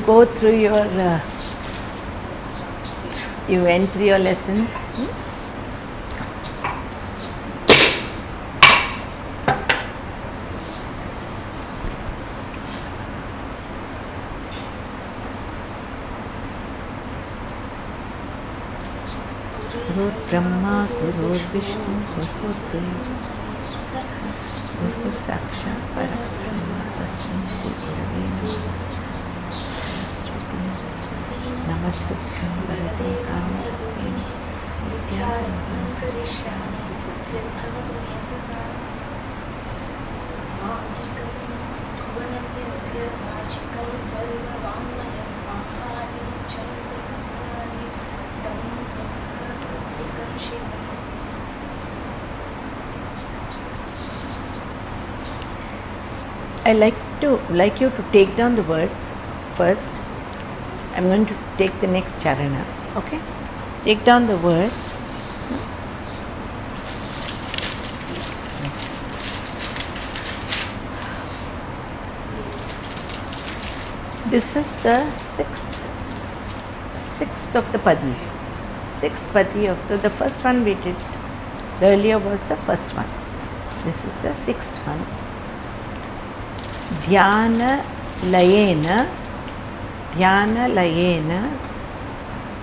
go through your, you went through your lessons. Guru Brahma, Guru Vishnu, Guru Deva, Guru Sakshat Parabrahma, Tasmai Shri Gurave Namah. Namastubhyam Varade Kamarupini Vidyarambham Karishyami Siddhyarthavam Yasana Mangikam Bhuvanam Yasya Vachikam Sarva Vangmayam Ahari Chandramani Tam Brahma Satyakam Shivam. I like you to take down the words first. I'm going to take the next charana. Okay? Take down the words. This is the sixth of the padis. Sixth padi of the first one we did earlier was the first one. This is the sixth one. Dhyana layena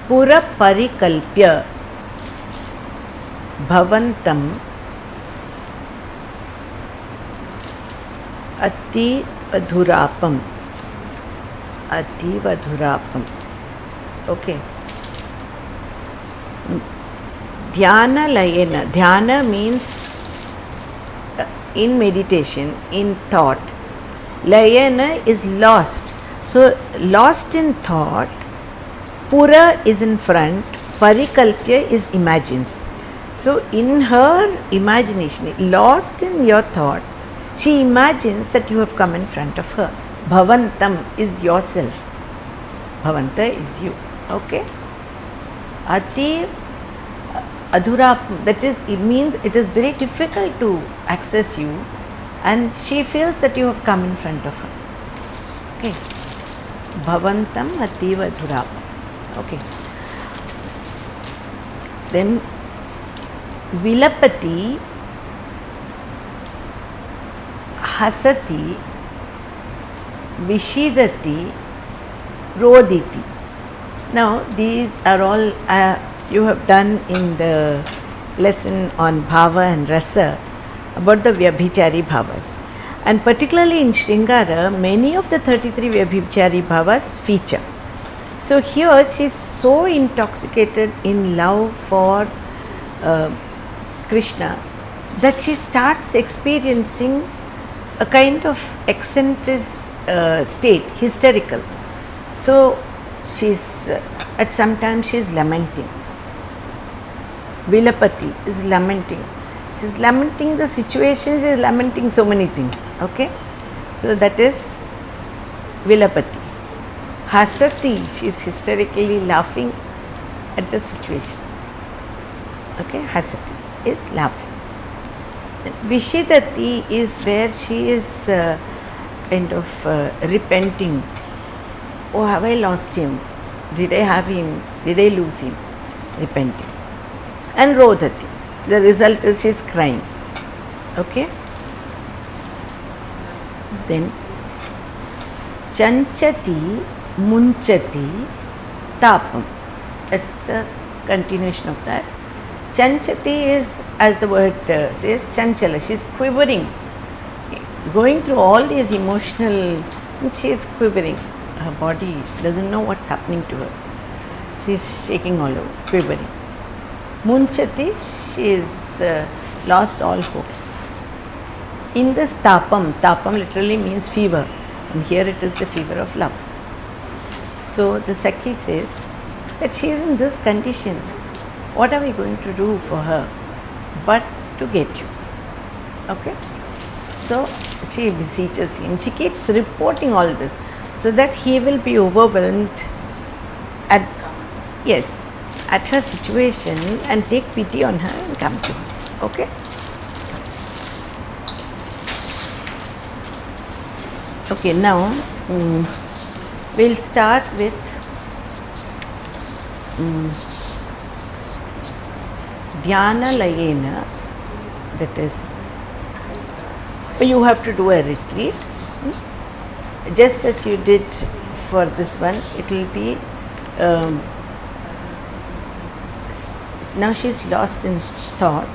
pura parikalpya bhavantam ati vadhurapam. Okay. Dhyana layena. Dhyana means in meditation, in thought. Layena is lost. So, lost in thought, Pura is in front, Parikalpya is imagines. So, in her imagination, lost in your thought, she imagines that you have come in front of her. Bhavantam is yourself. Bhavanta is you. Okay? Ati adhurapam, that is, it means it is very difficult to access you, and she feels that you have come in front of her. Okay. Bhavantam ativa dhurapam. Okay. Then Vilapati Hasati Vishidati Roditi. Now these are all you have done in the lesson on Bhava and Rasa about the Vyabhichari Bhavas. And particularly in Shringara, many of the 33 Vyabhichari Bhavas feature. So here she is so intoxicated in love for Krishna that she starts experiencing a kind of eccentric state, hysterical. So she's at some time she is lamenting. Vilapati is lamenting. She is lamenting the situation, she is lamenting so many things. Okay? So that is Vilapati. Hasati, she is hysterically laughing at the situation. Okay? Hasati is laughing. Vishidati is where she is kind of repenting. Oh, have I lost him? Did I have him? Did I lose him? Repenting. And Rodhati. The result is she is crying. Okay? Then Chanchati Munchati Tapam. That's the continuation of that. Chanchati is, as the word says, Chanchala. She is quivering. Going through all these emotional, she is quivering. Her body, she doesn't know what's happening to her. She is shaking all over, quivering. Munchati, she is lost all hopes. In this tapam, tapam literally means fever, and here it is the fever of love. So the Sakhi says that she is in this condition. What are we going to do for her but to get you? Okay? So she beseeches him. She keeps reporting all this so that he will be overwhelmed at, yes, at her situation and take pity on her and come to her. Okay? Okay, now We'll start with Dhyana Layena, that is, you have to do a retreat. Just as you did for this one, it will be, now she's lost in thought.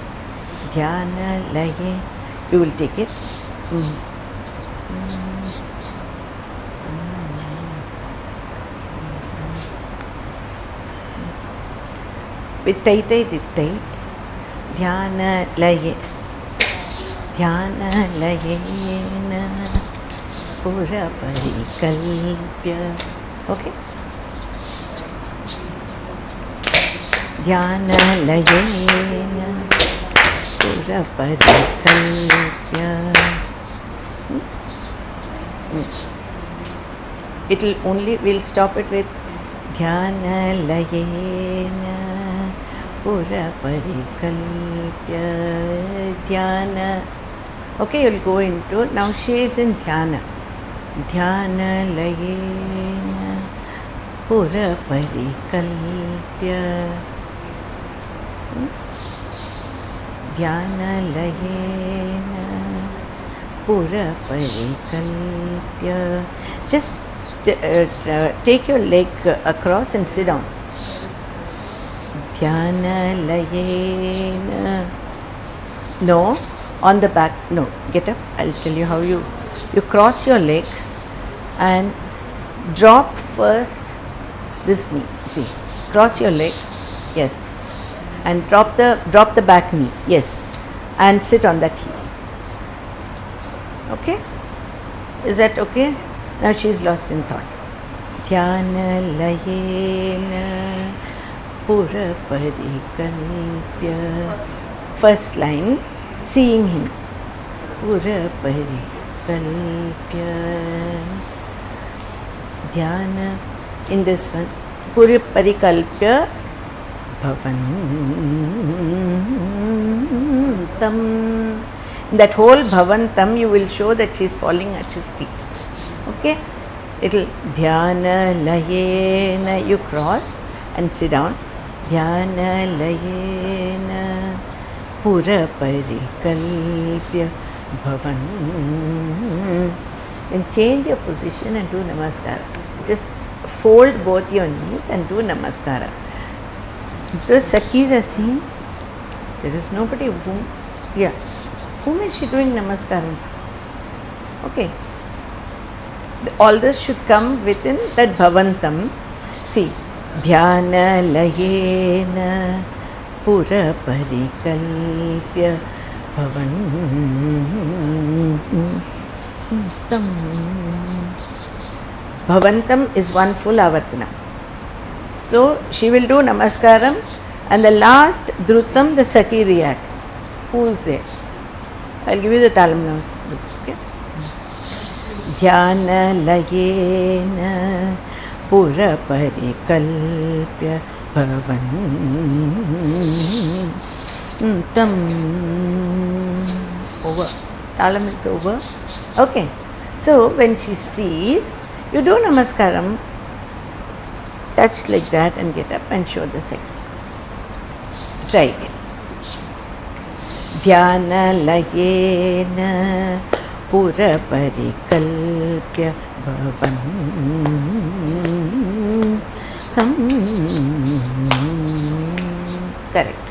Dhyana Laye, you will take it. With Taitai Dittai, Dhyana Laye, Dhyana Layena Pura Parikalpya. Okay? Dhyana Layena Pura Parikalpya. It will only, we'll stop it with Dhyana Layena Pura Parikalpya Dhyana. Okay, you'll go into, now she is in Dhyana. Dhyana Layena Pura Parikalpya. Dhyana Layena Pura Parikalpya. Just take your leg across and sit down. Dhyana Layena. No, on the back. No, get up. I'll tell you how you cross your leg and drop first this knee. See, cross your leg. Yes, and drop the back knee. Yes, and sit on that heel. Okay, is that okay? Now she is lost in thought. Dhyana Layena Pura Parikalpya. First line, seeing him. Pura Parikalpya. Dhyana, in this one, Pura Parikalpya Bhavantam. In that whole Bhavantam, you will show that she is falling at his feet. Okay? It'll Dhyana Layena, you cross and sit down. Dhyana Layena Pura Parikalpya Bhavan. Then change your position and do Namaskara. Just fold both your knees and do Namaskara. The Sakhis are seen. There is nobody whom is she doing Namaskaram? Okay. All this should come within that Bhavantam. See, Dhyana Layena Pura Parikalpya Bhavantam. Bhavantam is one full Avartana. So she will do Namaskaram, and the last Dhrutam, the Sakhi reacts. Who is there? I'll give you the talam now. Okay? Dhyana Layena Pura Parikalpya Bhavantam. Over. Talam is over. Okay. So when she sees, you do Namaskaram, touch like that and get up and show the Sakhi. Try again. Dhyana Layena Pura Parikalpya Bhavantam. Correct.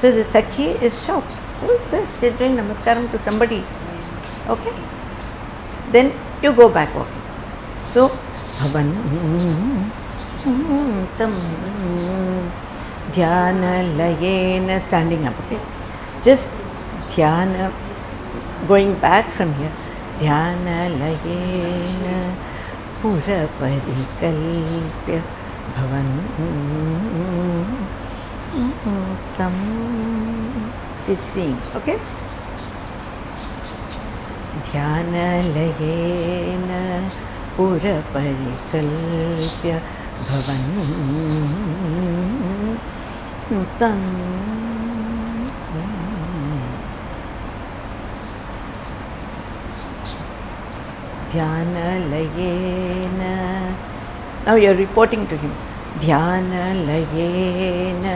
So the Sakhi is shocked. Who is this? She is doing Namaskaram to somebody. Okay? Then you go back walking. So, Bhavantam. Dhyana Layena, standing up. Okay? Just Dhyana, going back from here. Dhyana Layena Pura Parikalpya Bhavantam. Just seeing, okay? Dhyana Layena Pura Parikalpya Bhavantam. Dhyanalaena. Now you are reporting to him. Dhyanalaena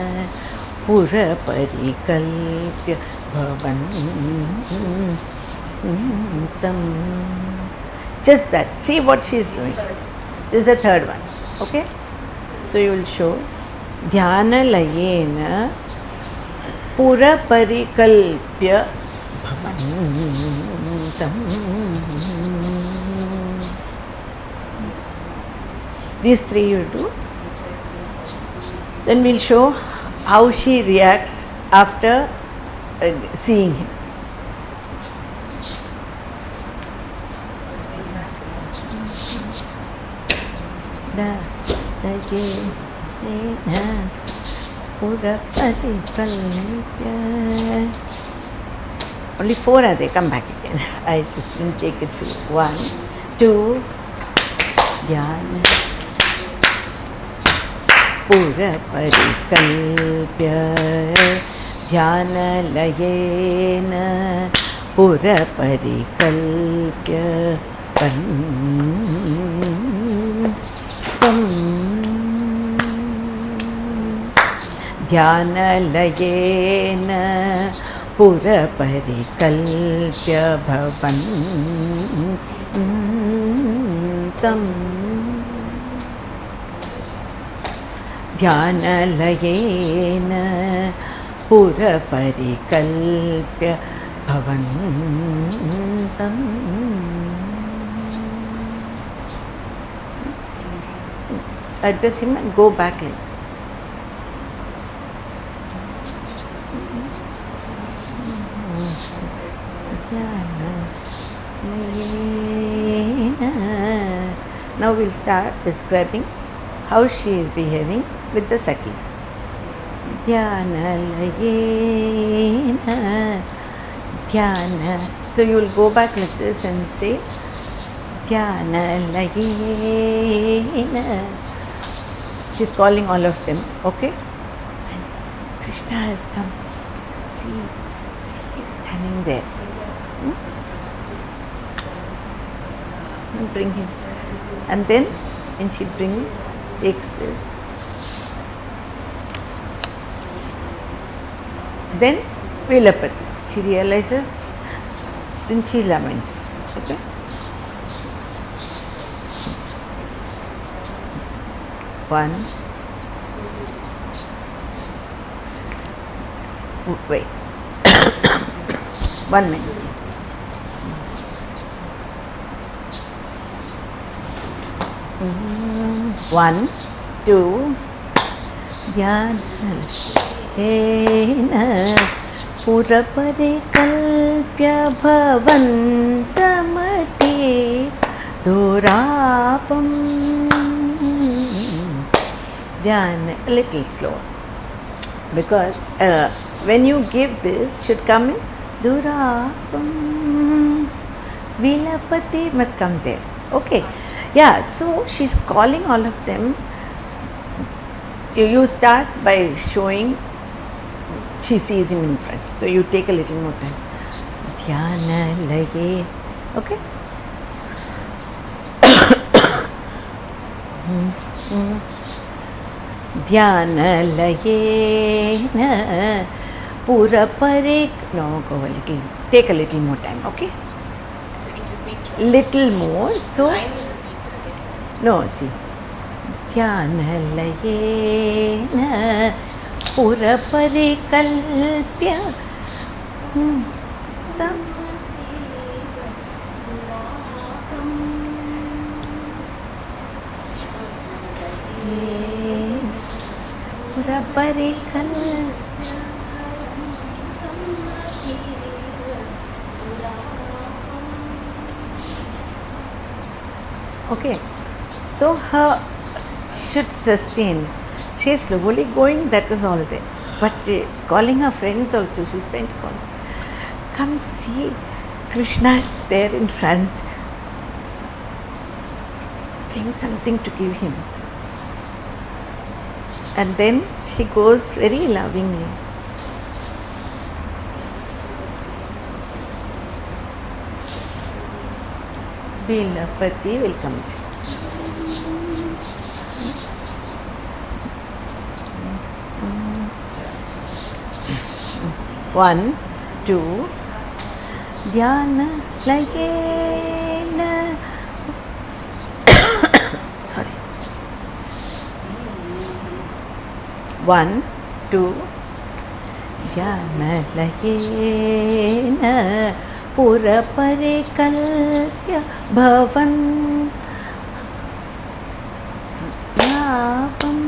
pura parikalpya bhavantam. Just that. See what she is doing. This is the third one. Okay? So you will show Dhyanalaena pura parikalpya bhavantam. These three you do. Then we'll show how she reacts after seeing him. Only 4 are there. Come back again. I just didn't take it for you. 1, 2, Dhyana Pura Parikalpya Dhyanalaena Pura Parikalpya Dhyanalaena Pura Parikalpya Bhavantam. Dhyanalaena Pura Parikalpya Bhavantam. Address him and go back like. Now we'll start describing how she is behaving with the Sakhis. Dhyanalaena Dhyana. So you will go back like this and say Dhyanalaena. She's calling all of them, okay? And Krishna has come. See, he's standing there. Bring him. And then when she takes this. Then Velapati. She realizes, then she laments. Okay? One. Wait. 1 minute. One, two, Dhyanalaena Pura Parikalpya Bhavantamati Durapam. Dhyan, a little slow. Because when you give this, should come in Durapam. Velapati must come there. Okay. Yeah, so she's calling all of them. You start by showing she sees him in front. So you take a little more time. Dhyanalaena. Okay? Dhyanalaena Pura Parik. No, go a little. Take a little more time, okay? Little more. So. No, see. Dhyanalaena Pura Parikalpya Pura Parikalpya. Okay. So her should sustain. She is slowly going, that is all there. But calling her friends also, she is trying to call. Come see, Krishna is there in front. Bring something to give him. And then she goes very lovingly. Vilapati will come there. One, two, dhyana lage na. Sorry. One, two, dhyana lage na pura parikalpya bhavan lapam.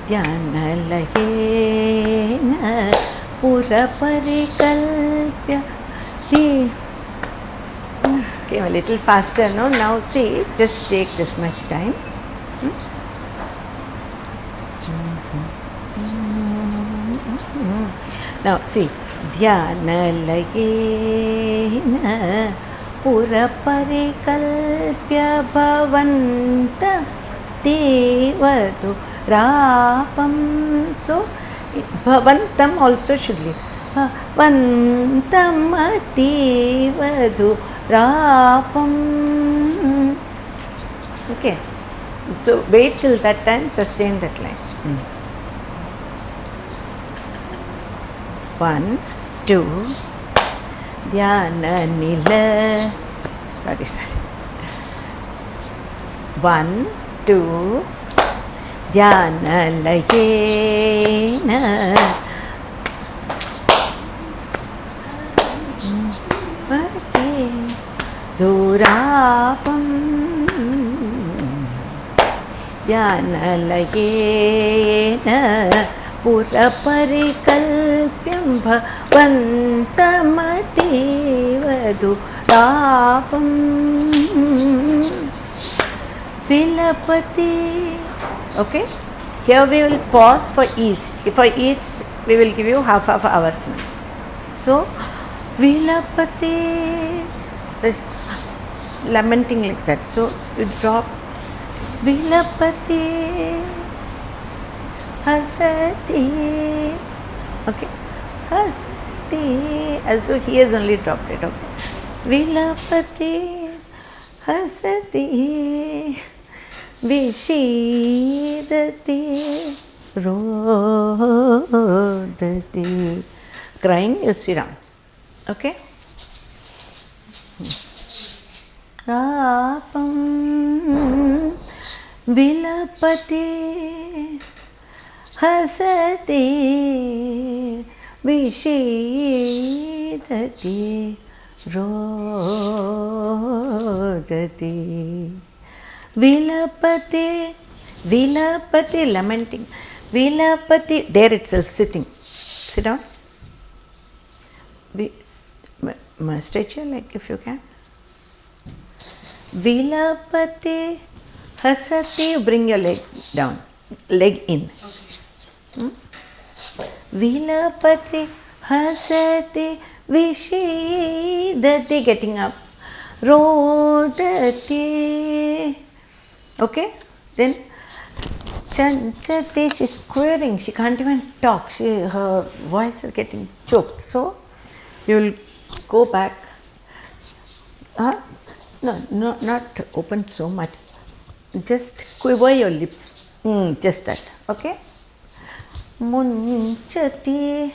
Dhyana lage na pura parikalpya. Came a little faster, no? Now see, just take this much time. Now see, dhyana lagena pura parikalpya bhavanta devadu rapam. So bhavantam also should leave. Bhavantam devadu rapam. Okay. So wait till that time, sustain that line. One, two, dhyana nila. Sorry. One, two, dhyana lagena durapam. Dhyana lagena pura parikalpyam bhavantamati rapam. Vilapati. Okay, here we will pause for each. For each we will give you half hour. So Vilapati, lamenting like that. So you drop Vilapati hasati. Okay, hasati, as though he has only dropped it. Okay, Vilapati hasati vishidati rodati. Crying, you sit down. Okay. Rapam vilapati hasati vishidati rodati. Vilapati, Vilapati, lamenting. Vilapati, there itself, sitting. Sit down. Stretch your leg if you can. Vilapati hasati, bring your leg down, leg in. Okay. Vilapati hasati vishidati, getting up. Rodati. Okay, then Chanchati, she's querying, she can't even talk, her voice is getting choked. So you will go back. No, not open so much. Just quiver your lips. Just that. Okay. Munchati.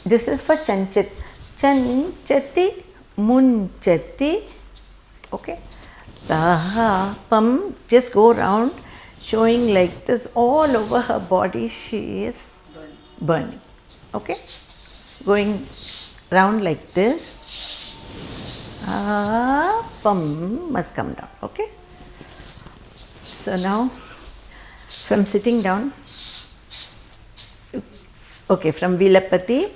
This is for Chanchati. Chanchati, Munchati. Okay. Tahapam. Just go around showing like this all over her body. She is burning. Okay. Going round like this. Pam must come down. Okay. So now from sitting down, okay, from Vilapati,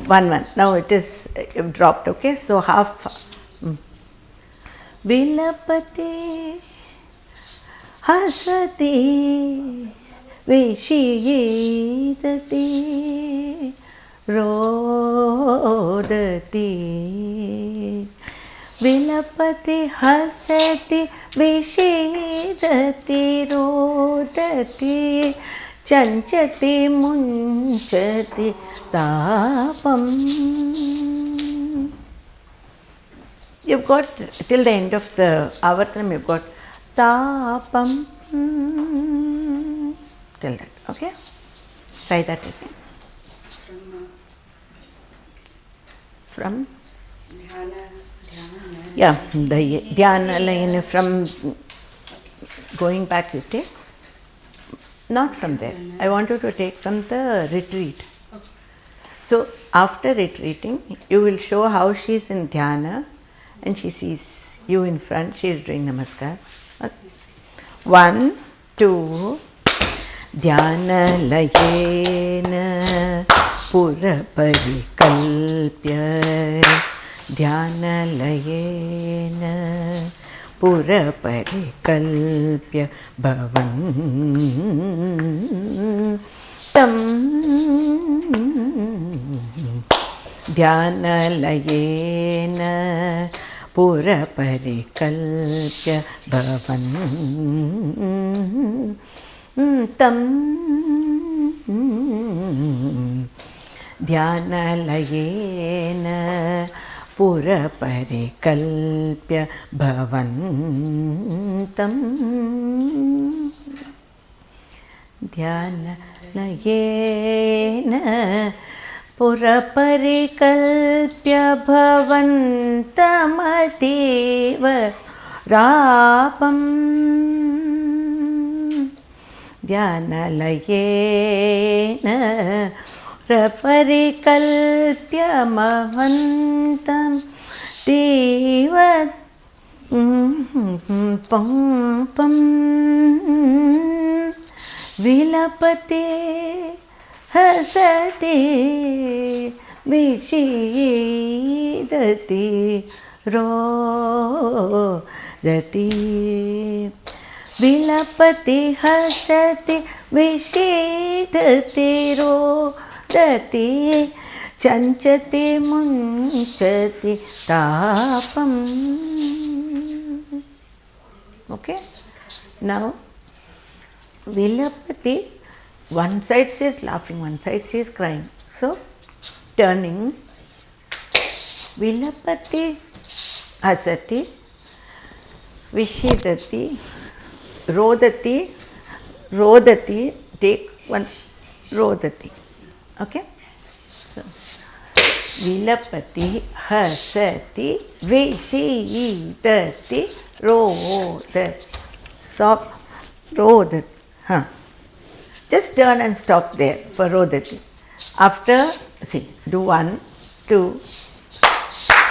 1 now it is dropped. Okay, so half. Vilapati hasati vishidati rodati. Vilapati hasati vishidati rodati. Chanchati munchati tapam. You've got till the end of the Avartanam, you've got tapam till that. Okay? Try that again. From? Yeah, the dhyana line from going back you take. Not from there. I want you to take from the retreat. So after retreating, you will show how she is in dhyana and she sees you in front. She is doing namaskar. Okay. 1, 2. Dhyana layena pura parikalpya. Dhyana layena pura parikalpya bhavan tam. Dhyana layena pura parikalpya bhavan tam. Dhyana layena pura parikalpya bhavantam. Dhyana layena pura parikalpya bhavantamatiwa rapam. Dhyana layena parikalpya bhavantam tivat pam pam vilapate hasate vishidati rodati. Vilapati hasati vishidati rodati chanchati munchati tapam. Okay? Now, Vilapati, one side she is laughing, one side she is crying. So, turning, Vilapati hasati vishidati rodati, rodati, take one, rodati. Okay? So, Vilapati hasati vishidati rodati. Stop, rodati. Just turn and stop there for rodati. After, see, do 1, 2.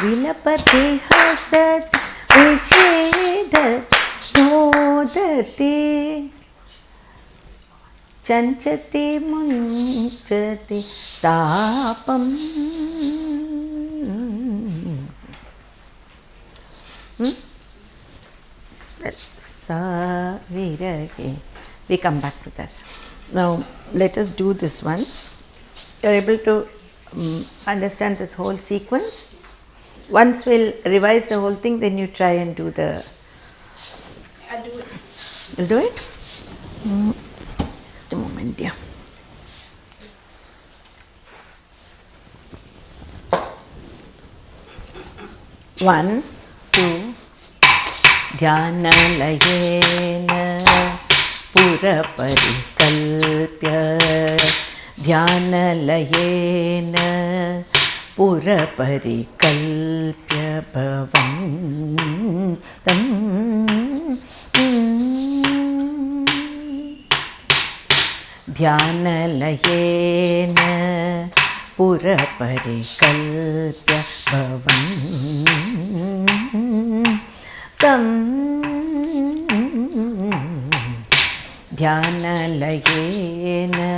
Vilapati hasati vishidati rodati chanchati munchati tapam. Sa virage. We come back to that. Now let us do this once. You are able to understand this whole sequence. Once we'll revise the whole thing, then you try and do the. I'll do it. You'll do it? Just a moment, dear. One, two. Dhyana layena pura parikalpya. Dhyana layena pura parikalpya bhavantam. Dhyana layena pura parikalpya bhavantam. Dhyana layena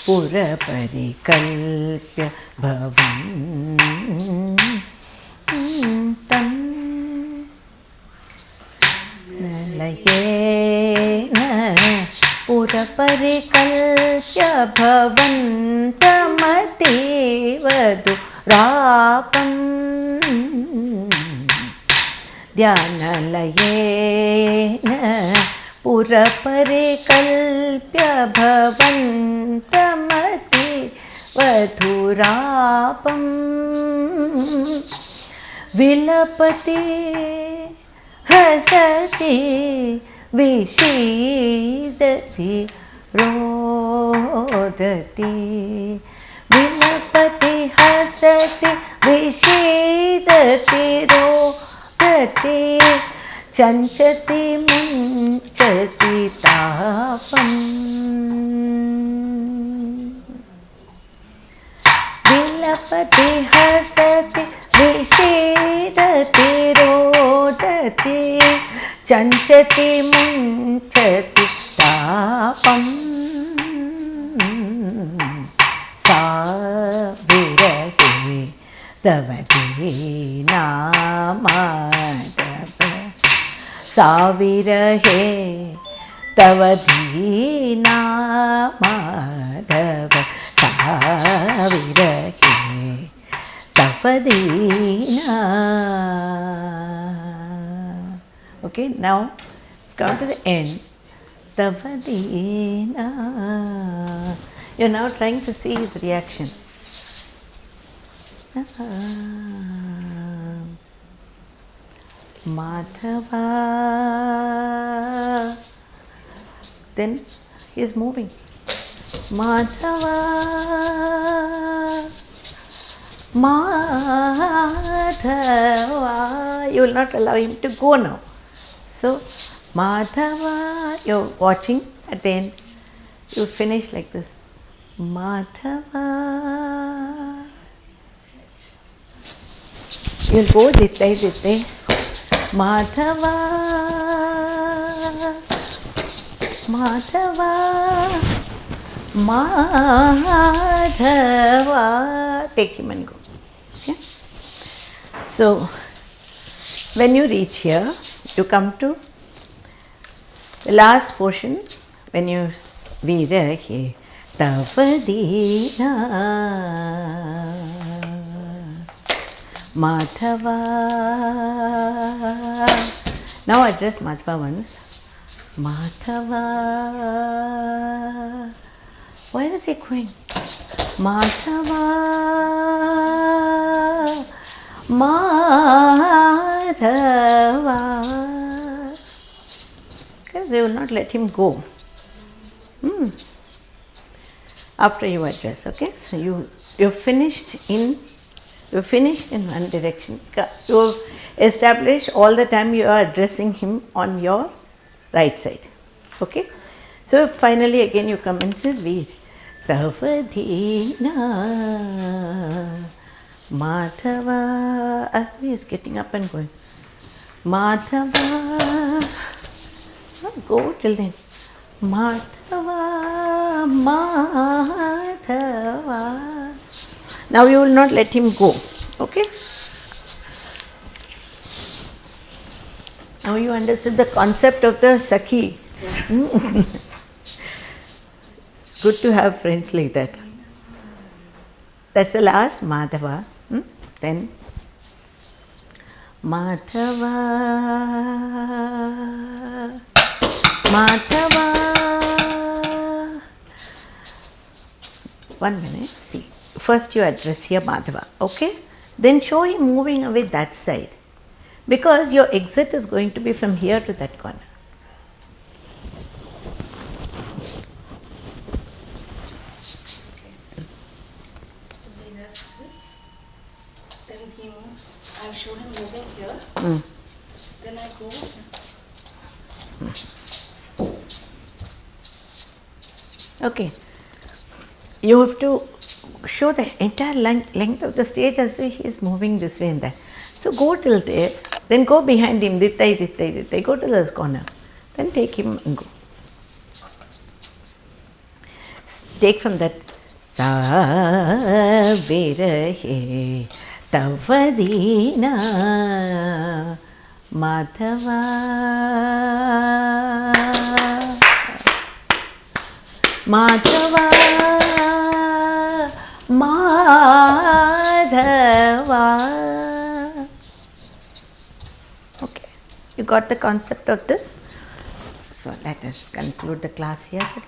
pura parikalpya bhavantam. Layena pura parikalpya bhavantamativa rapam. Dhyana layena pura parikalpya bhavantamativa rapam. विलपति हसति विषीदति रोदति विलपति हसति विषीदति रोदति चञ्चति मुञ्चति तापम् विलपति हसति विषीदति रोदति चञ्चति मुञ्चति तापम् सा विरहे तव दीनामाधव सा विरहे तव दीनामाधव सा विरहे तव दीना. Okay, now come to the end. Tava dina. You're now trying to see his reaction. Madhava. Then he is moving. Madhava. Madhava. You will not allow him to go now. So, Madhava, you're watching at the end, you finish like this. Madhava. You'll go dittai dittai. Madhava. Madhava. Madhava. Take him and go. Okay? So, when you reach here, you come to the last portion when you virahe tavadina Madhava. Now address Madhava once. Madhava. Where is he going? Madhava. Madhava. Because they will not let him go. After you address, okay? So you're finished in one direction. You've established all the time you are addressing him on your right side. Okay? So finally again you come and say Veer. Tavadina Madhava. Asmi is getting up and going. Madhava. Go till then. Madhava. Madhava. Now you will not let him go. Okay? Now you understood the concept of the Sakhi. It's good to have friends like that. That's the last Madhava. Then Madhava. Madhava. One minute, see. First you address here Madhava, okay? Then show him moving away that side. Because your exit is going to be from here to that corner. So he does this. Then he moves. I'll show him moving here. Then I go. Okay. You have to show the entire length of the stage as if he is moving this way and that. So go till there, then go behind him, dittai, dittai, dittai, go to this corner. Then take him and go. Take from that. Sa virahe tavadina Madhava. Madhava. Madhava. Okay, you got the concept of this? So let us conclude the class here today.